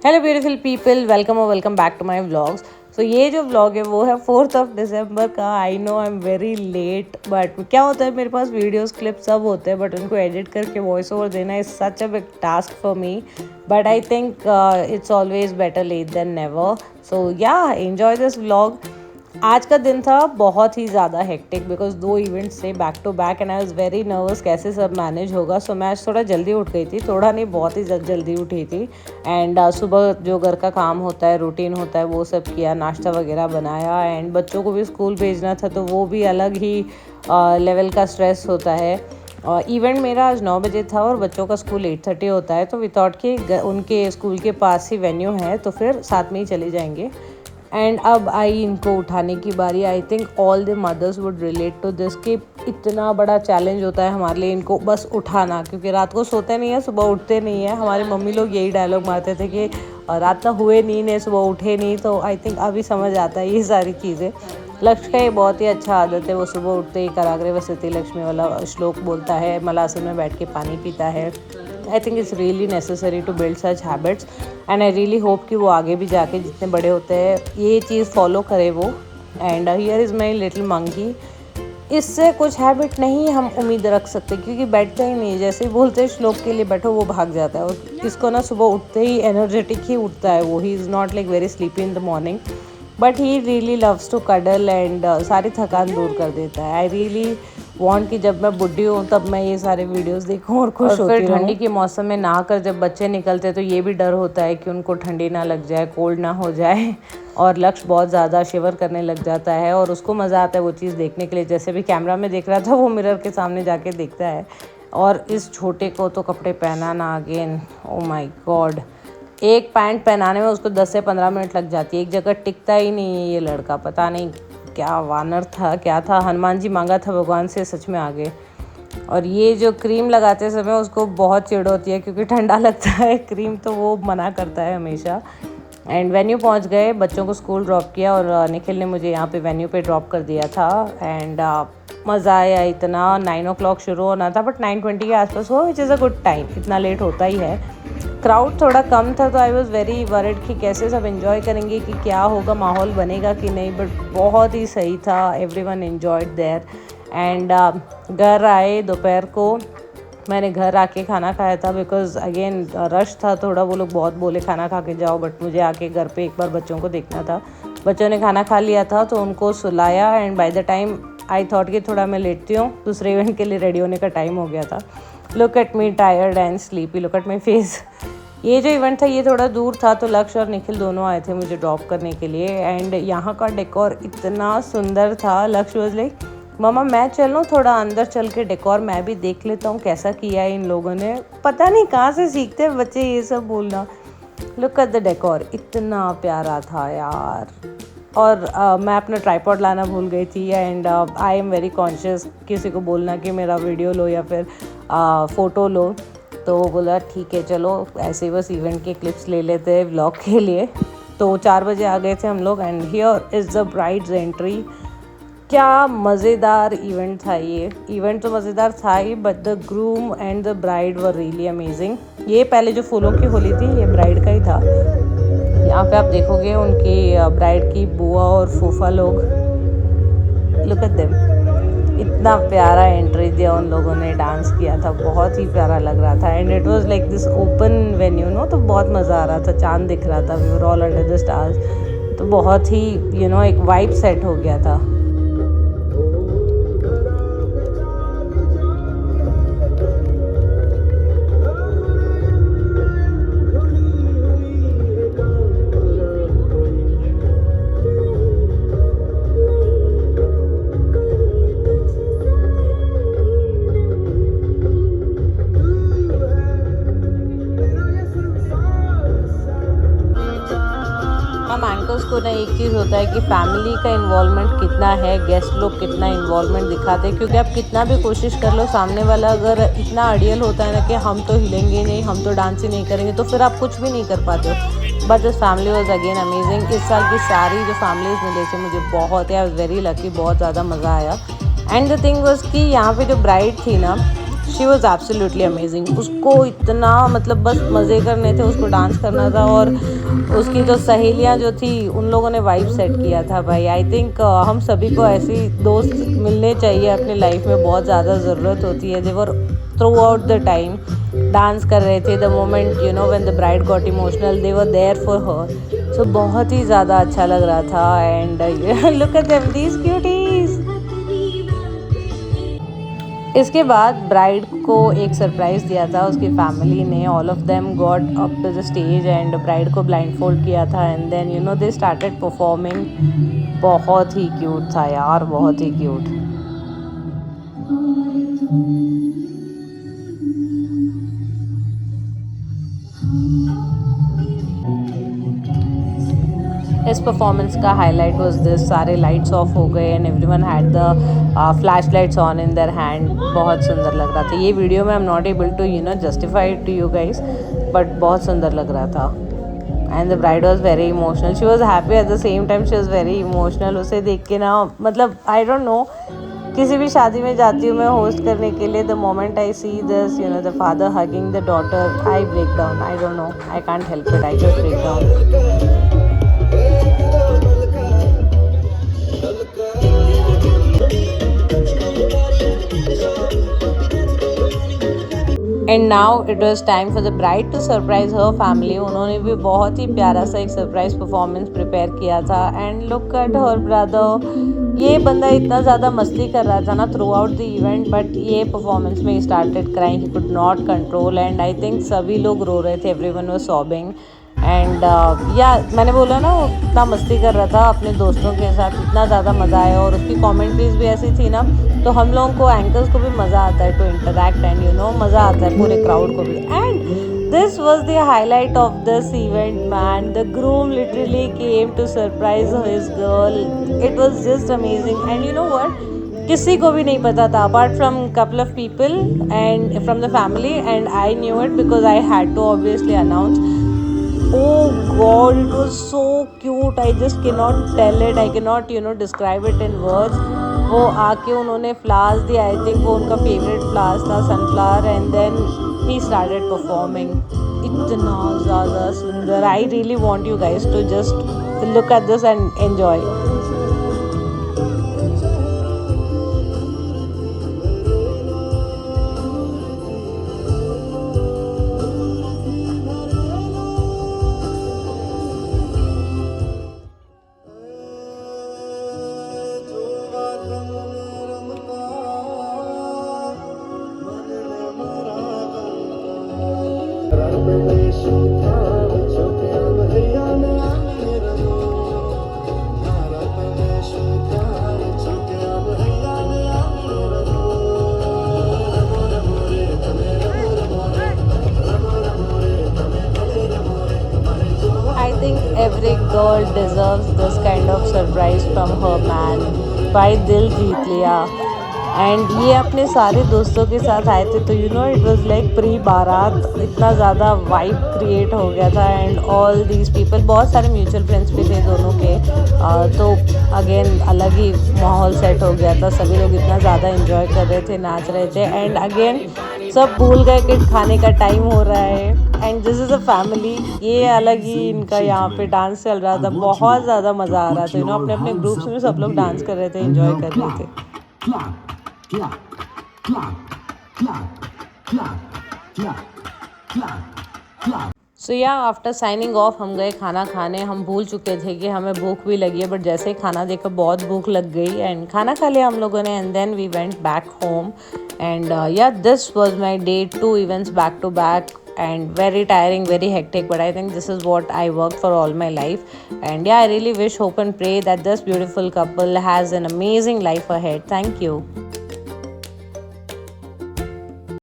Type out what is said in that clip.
Hello beautiful people, welcome back to my vlogs. So ये जो vlog है वो है 4 दिसंबर का। I know I am very late, but क्या होता है मेरे पास वीडियोस क्लिप सब होते हैं, बट उनको एडिट करके वॉइस ओवर देना is such a big task for me. But I think it's always better late than never. So yeah enjoy this vlog. आज का दिन था बहुत ही ज़्यादा हेक्टिक बिकॉज 2 इवेंट्स थे back to back and I was very nervous कैसे सब मैनेज होगा। सो मैं आज थोड़ा जल्दी उठ गई थी, थोड़ा नहीं बहुत ही जल्दी उठी थी। एंड सुबह जो घर का काम होता है, रूटीन होता है, वो सब किया, नाश्ता वगैरह बनाया। एंड बच्चों को भी स्कूल भेजना था तो वो भी अलग ही लेवल का स्ट्रेस होता है। इवेंट मेरा आज 9 बजे था और बच्चों का स्कूल 8:30 होता है, तो वी थॉट कि उनके स्कूल के पास ही वेन्यू है तो फिर साथ में ही चले जाएंगे। एंड अब आई इनको उठाने की बारी। I think all the mothers would relate to this कि इतना बड़ा चैलेंज होता है हमारे लिए इनको बस उठाना, क्योंकि रात को सोते नहीं है, सुबह उठते नहीं है। हमारे मम्मी लोग यही डायलॉग मारते थे कि रात ना हुए नींद है, सुबह उठे नहीं। तो आई थिंक अभी समझ आता है ये सारी चीज़ें। लक्ष्य का ये बहुत ही अच्छा आदत है, वो सुबह उठते ही कराग्रे वसति लक्ष्मी वाला श्लोक बोलता है, मलासन में बैठ के पानी पीता है। I think it's really necessary to build such habits and I really hope कि वो आगे भी जाके जितने बड़े होते हैं ये चीज़ फॉलो करे वो। And here is my little monkey. इससे कुछ हैबिट नहीं हम उम्मीद रख सकते क्योंकि बैठता ही नहीं, जैसे ही बोलते हैं श्लोक के लिए बैठो वो भाग जाता है। और इसको ना सुबह उठते ही एनर्जेटिक ही उठता है वो। He is not like very sleepy in the morning, but he really loves to cuddle and सारी थकान दूर कर देता है। आई रियली वांट कि जब मैं बुढ़ी हूँ तब मैं ये सारे वीडियोस देखूँ और खुश होती रहूँ। फिर ठंडी के मौसम में नहाकर जब बच्चे निकलते तो ये भी डर होता है कि उनको ठंडी ना लग जाए, कोल्ड ना हो जाए। और लक्ष्य बहुत ज़्यादा शिवर करने लग जाता है और उसको मज़ा आता है वो चीज़ देखने के लिए। जैसे भी कैमरा में देख रहा था वो मिरर के सामने जाके देखता है। और इस छोटे को तो कपड़े पहनाना अगेन, ओ माई गॉड, एक पैंट पहनाने में उसको 10 से 15 मिनट लग जाती है। एक जगह टिकता ही नहीं है ये लड़का। पता नहीं क्या वानर था, क्या था। हनुमान जी मांगा था भगवान से, सच में आ गए। और ये जो क्रीम लगाते समय उसको बहुत चिढ़ होती है क्योंकि ठंडा लगता है क्रीम, तो वो मना करता है हमेशा। एंड वेन्यू पहुंच गए, बच्चों को स्कूल ड्रॉप किया और निखिल ने मुझे यहाँ पे वेन्यू पे ड्रॉप कर दिया था। एंड मज़ा आया इतना। 9 o'clock शुरू होना था बट 9:20 के आसपास हुआ, which is a good time. इतना लेट होता ही है। क्राउड थोड़ा कम था तो आई वॉज़ वेरी वरिड कि कैसे सब एंजॉय करेंगे, कि क्या होगा, माहौल बनेगा कि नहीं। बट बहुत ही सही था, एवरीवन एंजॉयड देयर। एंड घर आए दोपहर को, मैंने घर आके खाना खाया था बिकॉज अगेन रश था थोड़ा। वो लोग बहुत बोले खाना खा के जाओ, बट मुझे आके घर पे एक बार बच्चों को देखना था। बच्चों ने खाना खा लिया था तो उनको सुलाया। And by the time I thought कि थोड़ा मैं लेटती हूँ, दूसरे इवेंट के लिए रेडी होने का टाइम हो गया था। Look at me tired and sleepy, look at my face. ये जो इवेंट था ये थोड़ा दूर था तो लक्ष्य और निखिल दोनों आए थे मुझे ड्रॉप करने के लिए। एंड यहाँ का डेकोर इतना सुंदर था। लक्ष्य वाज लाइक, मामा मैं चलूँ थोड़ा अंदर, चल के डेकोर मैं भी देख लेता हूँ कैसा किया है इन लोगों ने। पता नहीं कहाँ से सीखते हैं बच्चे ये सब बोलना। लुक एट द डेकोर, इतना प्यारा था यार। और मैं अपना ट्राइपॉड लाना भूल गई थी। And I am very conscious किसी को बोलना कि मेरा वीडियो लो या फिर फ़ोटो लो, तो बोला ठीक है चलो ऐसे बस इवेंट के क्लिप्स ले लेते हैं व्लॉग के लिए। तो 4 बजे आ गए थे हम लोग। And here is the bride's entry. क्या मज़ेदार इवेंट था ये। इवेंट तो मज़ेदार था ही, but the groom and the bride were really amazing. ये पहले जो फूलों की होली थी ये ब्राइड का ही था। यहाँ पे आप देखोगे उनकी ब्राइड की बुआ और फूफा लोग, लुक एट देम। इतना प्यारा एंट्री दिया उन लोगों ने, डांस किया था, बहुत ही प्यारा लग रहा था। And it was like this open venue no, तो बहुत मज़ा आ रहा था, चांद दिख रहा था, we were all under the stars. तो बहुत ही एक वाइब सेट हो गया था। हम एंकर्स को ना एक चीज़ होता है कि फैमिली का इन्वॉल्वमेंट कितना है, गेस्ट लोग कितना इन्वॉल्वमेंट दिखाते हैं। क्योंकि आप कितना भी कोशिश कर लो, सामने वाला अगर इतना अड़ियल होता है ना कि हम तो हिलेंगे नहीं, हम तो डांस ही नहीं करेंगे, तो फिर आप कुछ भी नहीं कर पाते हो। But this family was again amazing. इस साल की सारी जो फैमिलीज मिले थे मुझे बहुत, आई वाज वेरी लकी, बहुत ज़्यादा मज़ा आया। एंड द थिंग वॉज कि यहाँ पे जो ब्राइड थी ना, शी वॉज एब्सोल्युटली अमेजिंग। उसको इतना मतलब बस मज़े करने थे, उसको डांस करना था, और उसकी जो सहेलियाँ जो थी उन लोगों ने वाइब सेट किया था भाई। आई थिंक हम सभी को ऐसी दोस्त मिलने चाहिए अपनी लाइफ में, बहुत ज़्यादा ज़रूरत होती है। They were throughout the time dance कर रहे थे, the moment you know when the bride got emotional, they were there for her. So बहुत ही ज़्यादा अच्छा लग रहा था। And look at them, these cuties. इसके बाद ब्राइड को एक सरप्राइज़ दिया था उसकी फैमिली ने। All of them got up to the stage and bride को ब्लाइंडफोल्ड किया था, and then you know they started performing. बहुत ही क्यूट था यार, बहुत ही क्यूट। इस परफॉर्मेंस का हाईलाइट वाज दिस, सारे लाइट्स ऑफ हो गए and everyone had the flash lights on in their hand. बहुत सुंदर लग रहा था। ये वीडियो में I am not able to you know justify to you guys, but बहुत सुंदर लग रहा था। And the bride was very emotional, she was happy at the same time she was very emotional. उसे देख के ना मतलब आई डोंट नो, किसी भी शादी में जाती हूँ मैं होस्ट करने के लिए, the moment I see this you know the father hugging the daughter, I break down. I don't know, I can't help it, I just break down. And now it was time for the bride to surprise her family. उन्होंने भी बहुत ही प्यारा सा एक surprise performance prepare किया था। And look at her brother, ये बंदा इतना ज़्यादा मस्ती कर रहा था ना through out the event, but ये परफॉर्मेंस में started crying, he could not control. And I think सभी लोग रो रहे थे, एवरीवन वाज सॉबिंग। एंड या मैंने बोला ना वो इतना मस्ती कर रहा था अपने दोस्तों के साथ, इतना ज़्यादा मज़ा आया। और उसकी कमेंट्रीज भी ऐसी थी ना, तो हम लोगों को एंकर्स को भी मज़ा आता है to interact, and you know मज़ा आता है पूरे क्राउड को भी। And this was the highlight of this event man, the groom literally came to surprise his girl. It was just amazing. And you know what, किसी को भी नहीं पता था apart from couple of people and from the family, and I knew it because I had to obviously announce. Oh God, it was so cute. I just cannot tell it. I cannot, you know, describe it in words. वो आके उन्होंने flowers दिए, आई think वो उनका favourite flowers था, sunflower, and then he started performing. इतना ज़्यादा सुंदर। I really want you guys to just look at this and enjoy. Every girl deserves this kind of surprise from her man. भाई दिल जीत लिया। And ये अपने सारे दोस्तों के साथ आए थे, तो you know it was like pre बारात, इतना ज़्यादा वाइब क्रिएट हो गया था। एंड ऑल दीज पीपल, बहुत सारे म्यूचुअल फ्रेंड्स भी थे दोनों के, तो अगेन अलग ही माहौल सेट हो गया था। सभी लोग इतना ज़्यादा इन्जॉय कर रहे थे, नाच रहे थे। एंड अगेन सब भूल गए कि खाने का टाइम हो रहा है। And this is a family, ये अलग ही इनका यहाँ पे डांस चल रहा था, बहुत ज़्यादा मज़ा आ रहा था। यू नो अपने अपने ग्रुप्स में सब लोग डांस कर रहे थे, इन्जॉय कर रहे थे। सो या आफ्टर साइनिंग ऑफ हम गए खाना खाने। हम भूल चुके थे कि हमें भूख भी लगी है, बट जैसे ही खाना देखा बहुत भूख लग गई, एंड खाना खा लिया हम लोगों ने, and then we went back home. And yeah this was my day, 2 events back to back, and very tiring, very hectic, but I think this is what I worked for all my life. And yeah, I really wish, hope and pray that this beautiful couple has an amazing life ahead. Thank you.